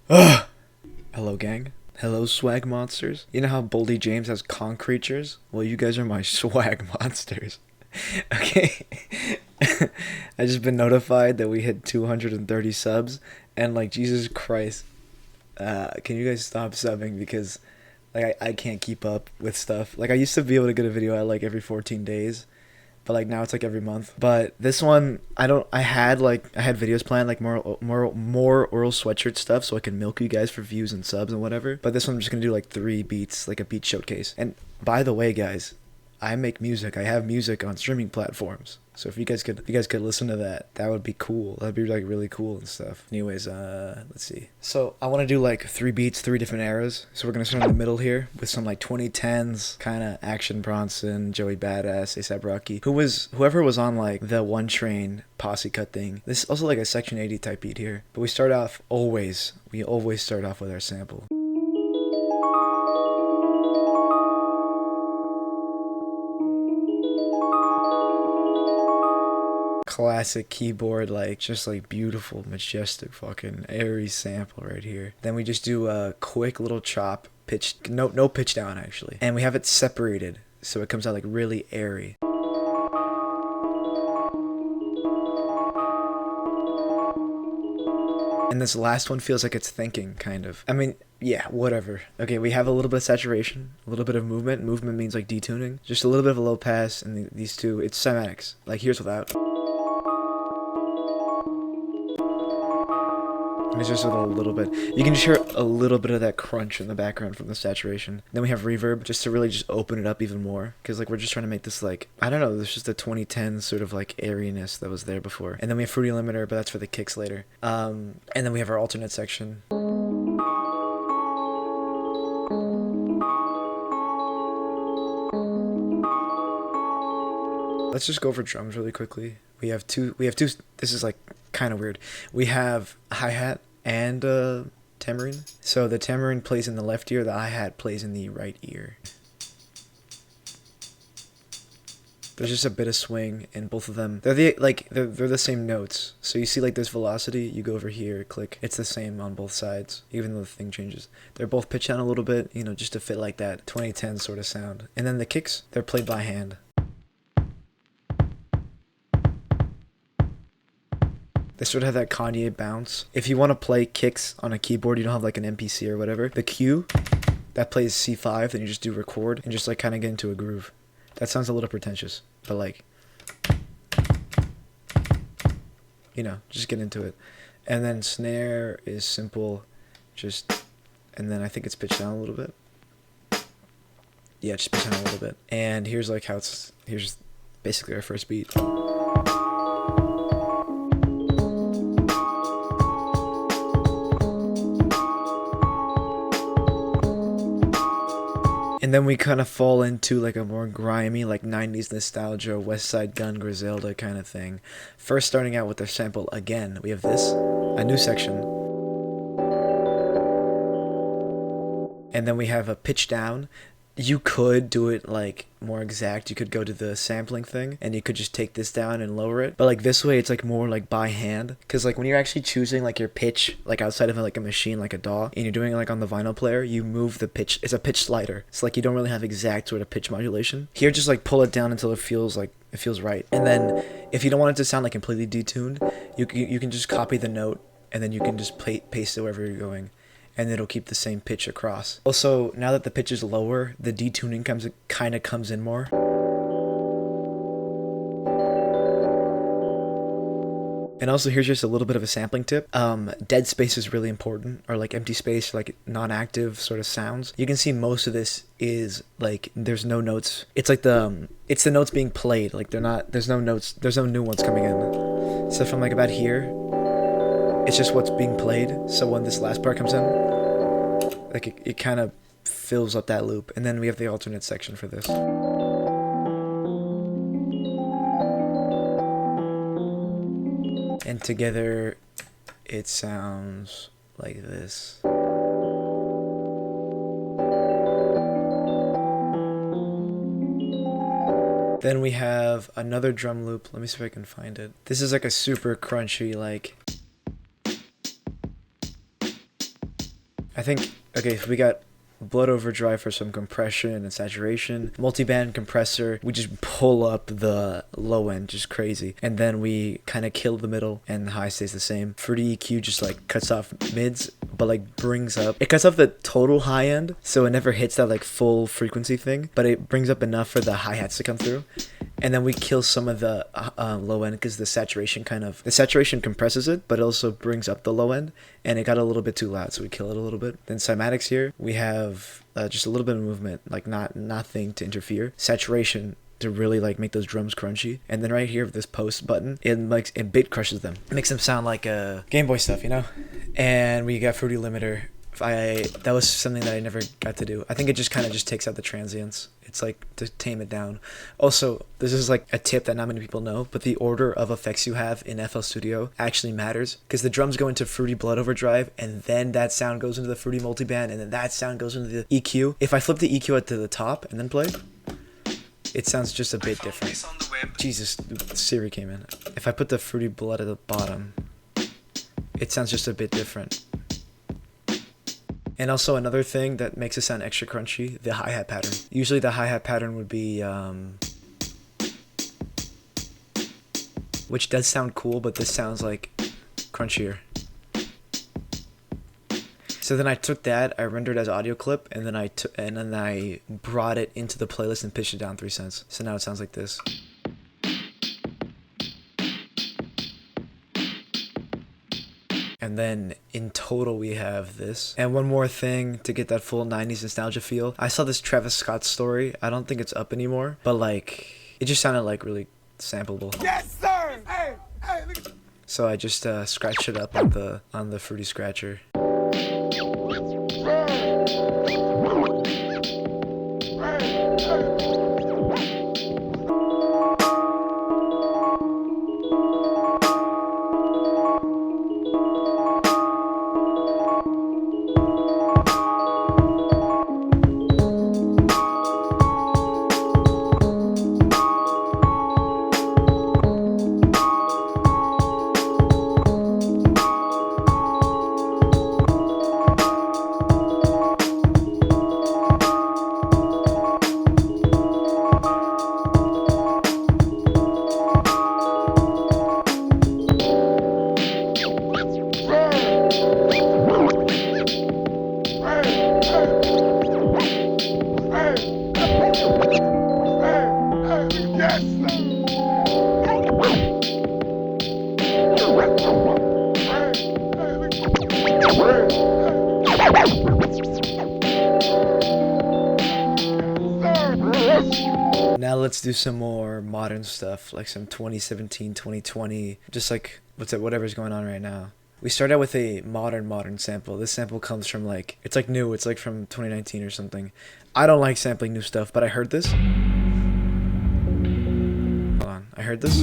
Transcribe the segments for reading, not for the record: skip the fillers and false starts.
Ugh. Hello, gang. Hello, swag monsters. You know how Boldy James has con creatures? Well, you guys are my swag monsters. Okay. I just been notified that we hit 230 subs, and like, Jesus Christ, can you guys stop subbing, because like I can't keep up with stuff. Like, I used to be able to get a video out like every 14 days, but like now it's like every month. But this one, I had videos planned, like more oral sweatshirt stuff, so I can milk you guys for views and subs and whatever. But this one I'm just gonna do like 3 beats, like a beat showcase. And by the way, guys, I make music. I have music on streaming platforms. So if you guys could listen to that, that would be cool. That'd be like really cool and stuff. Anyways, let's see. So I want to do like 3 beats, 3 different eras. So we're gonna start in the middle here with some like 2010s kind of Action Bronson, Joey Badass, ASAP Rocky, whoever was on like the One Train posse cut thing. This is also like a Section 80 type beat here. But we always start off with our sample. Classic keyboard, like just like beautiful, majestic, fucking airy sample right here. Then we just do a quick little chop, pitch, no pitch down actually, and we have it separated so it comes out like really airy. And this last one feels like it's thinking, kind of. I mean, yeah, whatever. Okay, we have a little bit of saturation, a little bit of movement. Movement means like detuning. Just a little bit of a low pass, and these two, it's cymatics. Like here's without. It's just a little bit. You can just hear a little bit of that crunch in the background from the saturation. Then we have reverb, just to really just open it up even more. Because like we're just trying to make this like, I don't know, there's just a 2010 sort of like airiness that was there before. And then we have Fruity Limiter, but that's for the kicks later. And then we have our alternate section. Let's just go over drums really quickly. We have two, this is like kind of weird. We have hi-hat and tambourine. So the tambourine plays in the left ear, the hi-hat plays in the right ear. There's just a bit of swing in both of them. They're the same notes. So you see like this velocity, you go over here, click. It's the same on both sides, even though the thing changes. They're both pitched down a little bit, you know, just to fit like that 2010 sort of sound. And then the kicks, they're played by hand. They sort of have that Kanye bounce. If you want to play kicks on a keyboard, you don't have like an MPC or whatever. The Q, that plays C5, then you just do record and just like kind of get into a groove. That sounds a little pretentious, but like, you know, just get into it. And then snare is simple, and then I think it's pitched down a little bit. Yeah, just pitched down a little bit. And here's like how here's basically our first beat. And then we kind of fall into like a more grimy, like 90s nostalgia, West Side Gun, Griselda kind of thing. First starting out with the sample again, we have this, a new section. And then we have a pitch down. You could do it like more exact. You could go to the sampling thing and you could just take this down and lower it. But like this way, it's like more like by hand. Cause like when you're actually choosing like your pitch, like outside of like a machine, like a DAW, and you're doing it like on the vinyl player, you move the pitch. It's a pitch slider. It's like you don't really have exact sort of pitch modulation. Here, just like pull it down until it feels right. And then if you don't want it to sound like completely detuned, you can just copy the note and then you can just paste it wherever you're going. And it'll keep the same pitch across. Also, now that the pitch is lower, the detuning kind of comes in more. And also, here's just a little bit of a sampling tip. Dead space is really important, or like empty space, like non-active sort of sounds. You can see most of this is like there's no notes. It's like it's the notes being played. Like there's no notes, there's no new ones coming in. So from like about here, it's just what's being played. So when this last part comes in, like it kind of fills up that loop. And then we have the alternate section for this. And together it sounds like this. Then we have another drum loop. Let me see if I can find it. This is like a super crunchy, like I think, okay, so we got blood overdrive for some compression and saturation, multiband compressor, we just pull up the low end just crazy, and then we kind of kill the middle and the high stays the same. Fruity EQ just like cuts off mids, but like brings up, it cuts off the total high end, so it never hits that like full frequency thing, but it brings up enough for the hi-hats to come through. And then we kill some of the low end because the saturation compresses it, but it also brings up the low end, and it got a little bit too loud, so we kill it a little bit. Then cymatics here, we have just a little bit of movement, like nothing to interfere. Saturation to really like make those drums crunchy. And then right here with this post button, it bit crushes them. It makes them sound like Game Boy stuff, you know? And we got Fruity Limiter. That was something that I never got to do. I think it just kind of just takes out the transients. It's like to tame it down. Also, this is like a tip that not many people know, but the order of effects you have in FL Studio actually matters, because the drums go into Fruity Blood Overdrive, and then that sound goes into the Fruity Multiband, and then that sound goes into the EQ. If I flip the EQ to the top and then play, it sounds just a bit different. Jesus, Siri came in. If I put the Fruity Blood at the bottom, it sounds just a bit different. And also another thing that makes it sound extra crunchy, the hi-hat pattern. Usually the hi-hat pattern would be, which does sound cool, but this sounds like crunchier. So then I took that, I rendered as audio clip, and then I brought it into the playlist and pitched it down 3 cents. So now it sounds like this. And then in total we have this. And one more thing to get that full 90s nostalgia feel. I saw this Travis Scott story. I don't think it's up anymore, but like it just sounded like really sampleable. Yes, sir. Hey, look at that. So I just scratched it up on the Fruity Scratcher. Now let's do some more modern stuff, like some 2017, 2020, just like whatever's going on right now. We start out with a modern sample. This sample comes from like, it's like new, it's like from 2019 or something. I don't like sampling new stuff, but I heard this. Hold on, I heard this.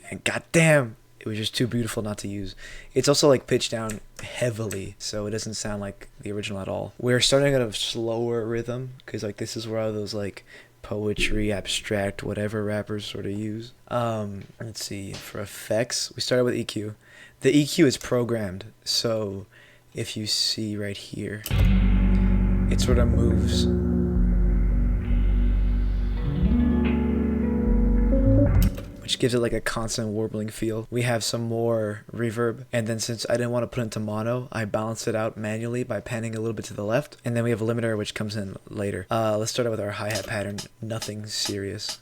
And goddamn, it was just too beautiful not to use. It's also like pitched down heavily, so it doesn't sound like the original at all. We're starting at a slower rhythm, because like this is where all those like poetry, abstract, whatever rappers sort of use. Let's see, for effects, we started with EQ. The EQ is programmed, so if you see right here, it sort of moves. Which gives it like a constant warbling feel. We have some more reverb, and then since I didn't want to put it into mono, I balanced it out manually by panning a little bit to the left, and then we have a limiter which comes in later. Let's start out with our hi-hat pattern. Nothing serious.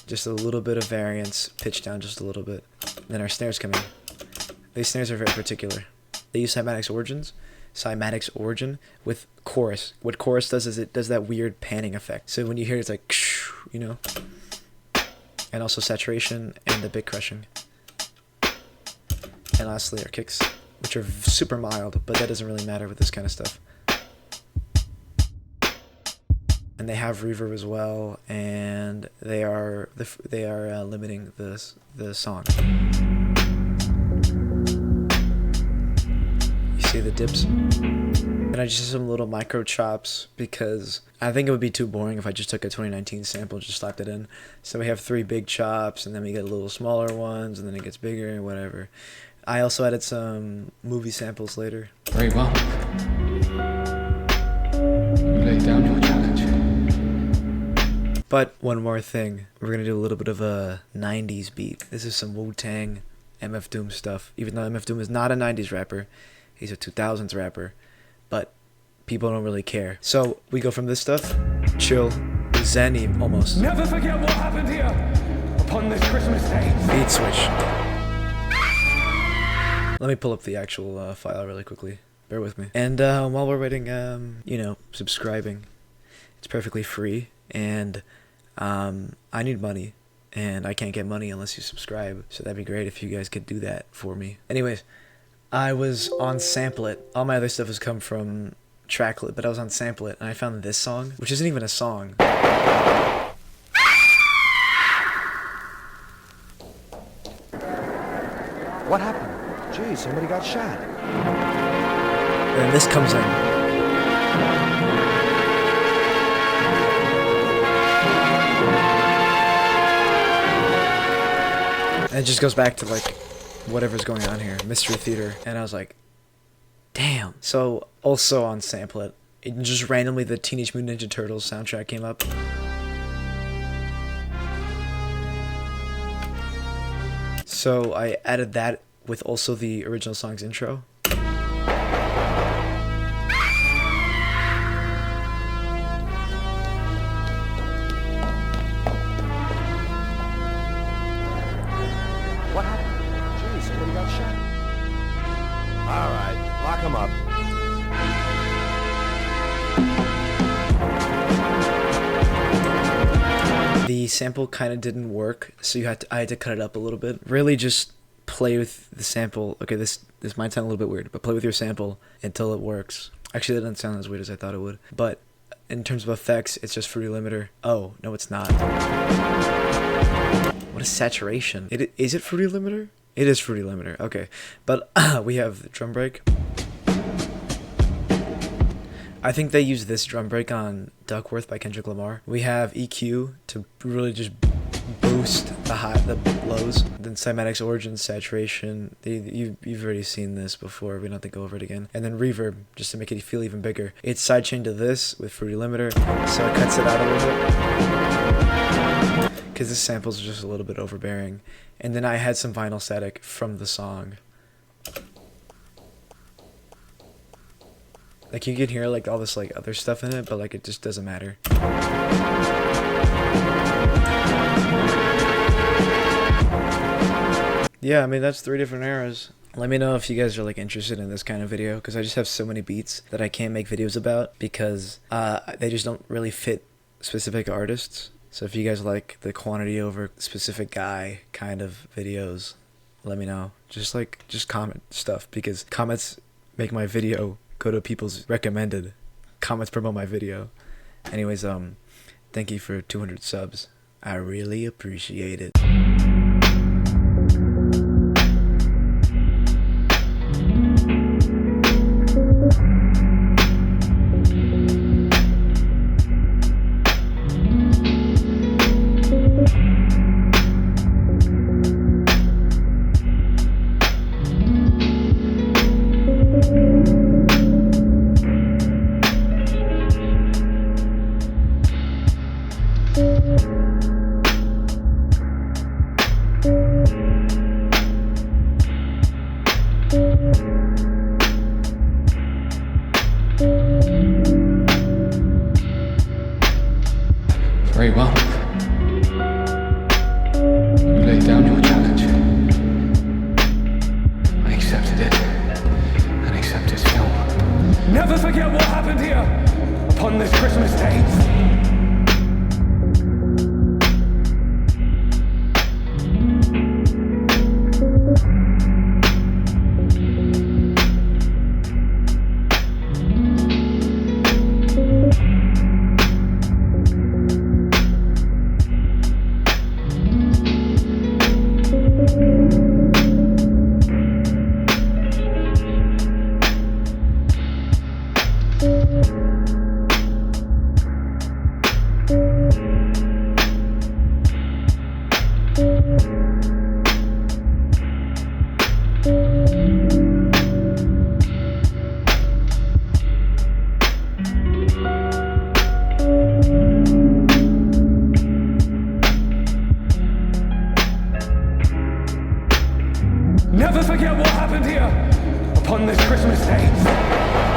Just a little bit of variance, pitch down just a little bit. Then our snares come in. These snares are very particular. They use cymatics origin with chorus. What chorus does is it does that weird panning effect. So when you hear it, it's like, you know. And also saturation and the bit crushing. And lastly our kicks, which are super mild, but that doesn't really matter with this kind of stuff. And they have reverb as well, and they are limiting the song. You see See the dips? And I just did some little micro chops because I think it would be too boring if I just took a 2019 sample and just slapped it in. So we have 3 big chops, and then we get little smaller ones, and then it gets bigger and whatever. I also added some movie samples later. Very well. You laid down your challenge. But one more thing. We're going to do a little bit of a 90s beat. This is some Wu-Tang, MF Doom stuff. Even though MF Doom is not a 90s rapper, he's a 2000s rapper. But people don't really care. So we go from this stuff, chill, zen almost. Never forget what happened here upon this Christmas day. Beat switch. Let me pull up the actual file really quickly. Bear with me. And while we're waiting, subscribing. It's perfectly free. And I need money. And I can't get money unless you subscribe. So that'd be great if you guys could do that for me. Anyways, I was on Sample It. All my other stuff has come from Tracklet, but I was on Sample It, and I found this song, which isn't even a song. What happened? Gee, somebody got shot. And then this comes in. And it just goes back to like whatever's going on here, Mystery Theater, and I was like, damn. So also on Sample It, just randomly the Teenage Mutant Ninja Turtles soundtrack came up. So I added that with also the original song's intro. What happened? Gee, somebody got shot. All right, lock him up. The sample kind of didn't work, so I had to cut it up a little bit. Really just play with the sample. Okay, this might sound a little bit weird, but play with your sample until it works. Actually, that doesn't sound as weird as I thought it would. But in terms of effects, it's just Fruity Limiter. Oh, no, it's not. What is saturation? Is it Fruity Limiter? It is Fruity Limiter. Okay, but we have the drum break. I think they use this drum break on Duckworth by Kendrick Lamar. We have EQ to really just boost the lows. Then cymatics, origin, saturation. You've already seen this before. We don't have to go over it again. And then reverb, just to make it feel even bigger. It's sidechained to this with Fruity Limiter, so it cuts it out a little bit. Because this samples are just a little bit overbearing. And then I had some vinyl static from the song. Like you can hear like all this like other stuff in it, but like it just doesn't matter. Yeah, I mean that's 3 different eras. Let me know if you guys are like interested in this kind of video, because I just have so many beats that I can't make videos about because they just don't really fit specific artists. So if you guys like the quantity over specific guy kind of videos, let me know. Just comment stuff, because comments make my video go to people's recommended. Comments promote my video. Anyways, thank you for 200 subs. I really appreciate it. Very well. You laid down your challenge. I accepted it. And accept its film. Never forget what happened here upon this Christmas day. Never forget what happened here upon this Christmas day.